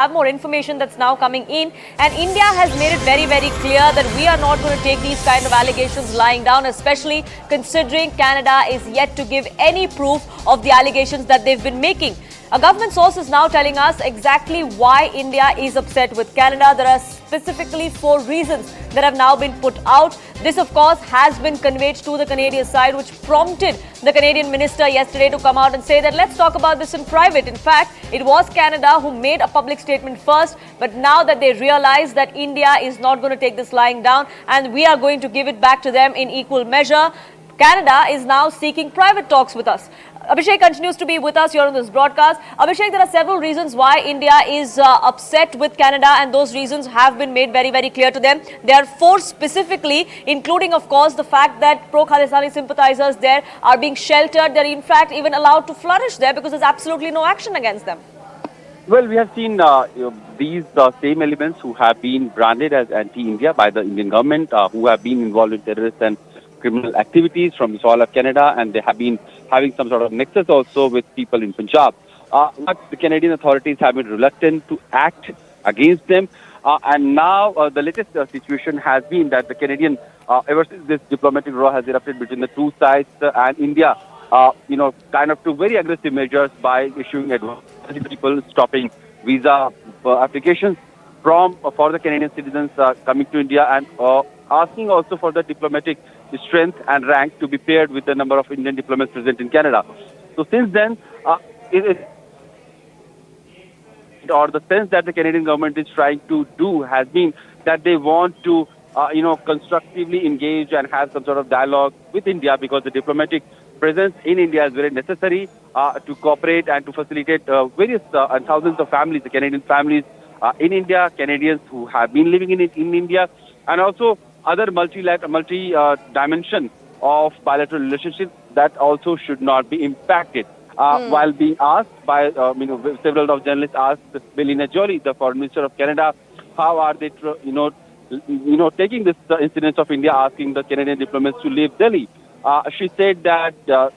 Have more information that's now coming in, and India has made it very, very clear that we are not going to take these kind of allegations lying down, especially considering Canada is yet to give any proof of the allegations that they've been making. A government source is now telling us exactly why India is upset with Canada. There are specifically 4 reasons that have now been put out. This, of course, has been conveyed to the Canadian side, which prompted the Canadian minister yesterday to come out and say that let's talk about this in private. In fact, it was Canada who made a public statement first, but now that they realize that India is not going to take this lying down and we are going to give it back to them in equal measure, Canada is now seeking private talks with us. Abhishek continues to be with us here on this broadcast. Abhishek, there are several reasons why India is upset with Canada, and those reasons have been made very, very clear to them. There are 4 specifically, including, of course, the fact that pro-Khalistani sympathizers there are being sheltered. They're, in fact, even allowed to flourish there because there's absolutely no action against them. Well, we have seen these same elements who have been branded as anti-India by the Indian government, who have been involved in terrorist and criminal activities from the soil of Canada, and they have been having some sort of nexus also with people in Punjab. But the Canadian authorities have been reluctant to act against them. And now the latest situation has been that the Canadian, ever since this diplomatic row has erupted between the two sides and India, kind of took very aggressive measures by issuing advice to people, stopping visa applications for the Canadian citizens coming to India, and asking also for the diplomatic strength and rank to be paired with the number of Indian diplomats present in Canada. So since then, the sense that the Canadian government is trying to do has been that they want to, constructively engage and have some sort of dialogue with India, because the diplomatic presence in India is very necessary to cooperate and to facilitate various and thousands of families, the Canadian families in India, Canadians who have been living in India, and also other multi-dimension of bilateral relationships that also should not be impacted. While being asked by, several of journalists asked Melina Joly, the Foreign Minister of Canada, how are they, taking this incidence of India asking the Canadian diplomats to leave Delhi. She said that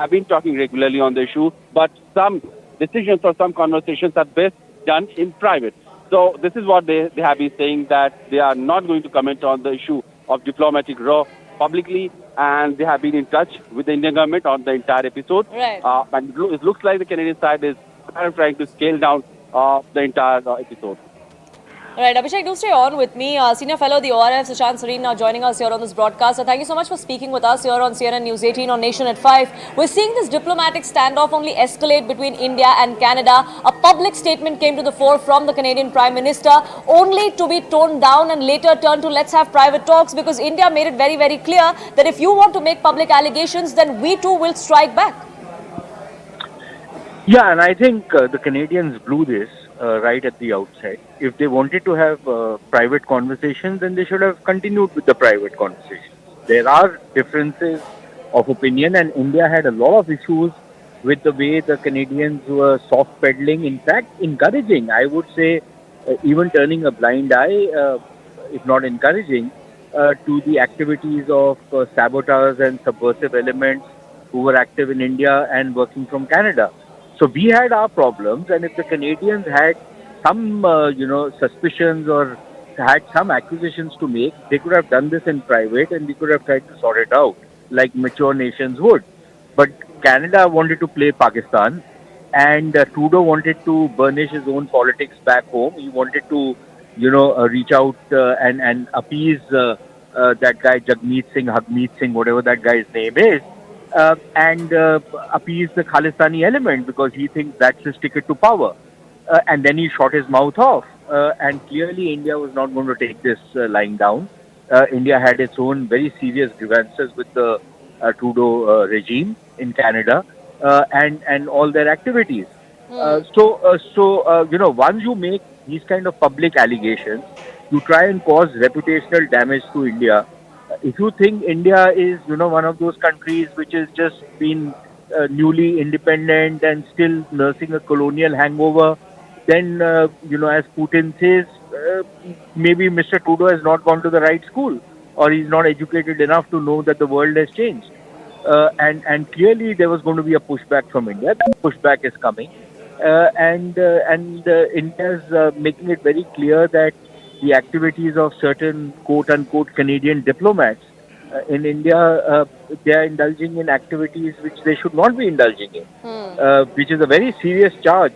have been talking regularly on the issue, but some decisions or some conversations are best done in private. So this is what they have been saying, that they are not going to comment on the issue of diplomatic row publicly, and they have been in touch with the Indian government on the entire episode. Right. And it looks like the Canadian side is trying to scale down the entire episode. Right, Abhishek, do stay on with me. Senior fellow of the ORF, Sushant Sareen, now joining us here on this broadcast. So thank you so much for speaking with us here on CNN News 18 on Nation at 5. We're seeing this diplomatic standoff only escalate between India and Canada. A public statement came to the fore from the Canadian Prime Minister, only to be toned down and later turned to let's have private talks, because India made it very, very clear that if you want to make public allegations, then we too will strike back. Yeah, and I think the Canadians blew this right at the outset. If they wanted to have private conversations, then they should have continued with the private conversations. There are differences of opinion, and India had a lot of issues with the way the Canadians were soft peddling, in fact encouraging, I would say, even turning a blind eye, if not encouraging, to the activities of saboteurs and subversive elements who were active in India and working from Canada. So we had our problems, and if the Canadians had some, suspicions or had some accusations to make, they could have done this in private and we could have tried to sort it out like mature nations would. But Canada wanted to play Pakistan, and Trudeau wanted to burnish his own politics back home. He wanted to, reach out and appease that guy Hagmeet Singh, whatever that guy's name is. And appease the Khalistani element, because he thinks that's his ticket to power. And then he shot his mouth off. And clearly India was not going to take this lying down. India had its own very serious grievances with the Trudeau regime in Canada and all their activities. Once you make these kind of public allegations, you try and cause reputational damage to India. If you think India is, one of those countries which has just been newly independent and still nursing a colonial hangover, then, as Putin says, maybe Mr. Trudeau has not gone to the right school, or he's not educated enough to know that the world has changed. And clearly there was going to be a pushback from India. That pushback is coming. and India's making it very clear that the activities of certain quote unquote Canadian diplomats in India, they are indulging in activities which they should not be indulging in, which is a very serious charge,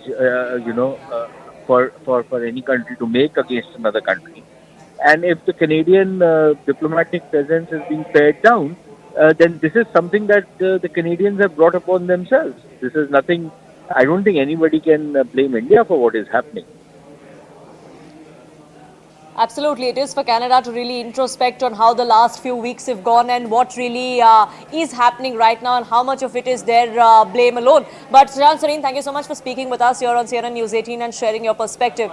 for any country to make against another country. And if the Canadian diplomatic presence is being pared down, then this is something that the Canadians have brought upon themselves. This is nothing. I don't think anybody can blame India for what is happening. Absolutely, it is for Canada to really introspect on how the last few weeks have gone and what really is happening right now and how much of it is their blame alone. But Srijan Sareen, thank you so much for speaking with us here on CNN News 18 and sharing your perspective.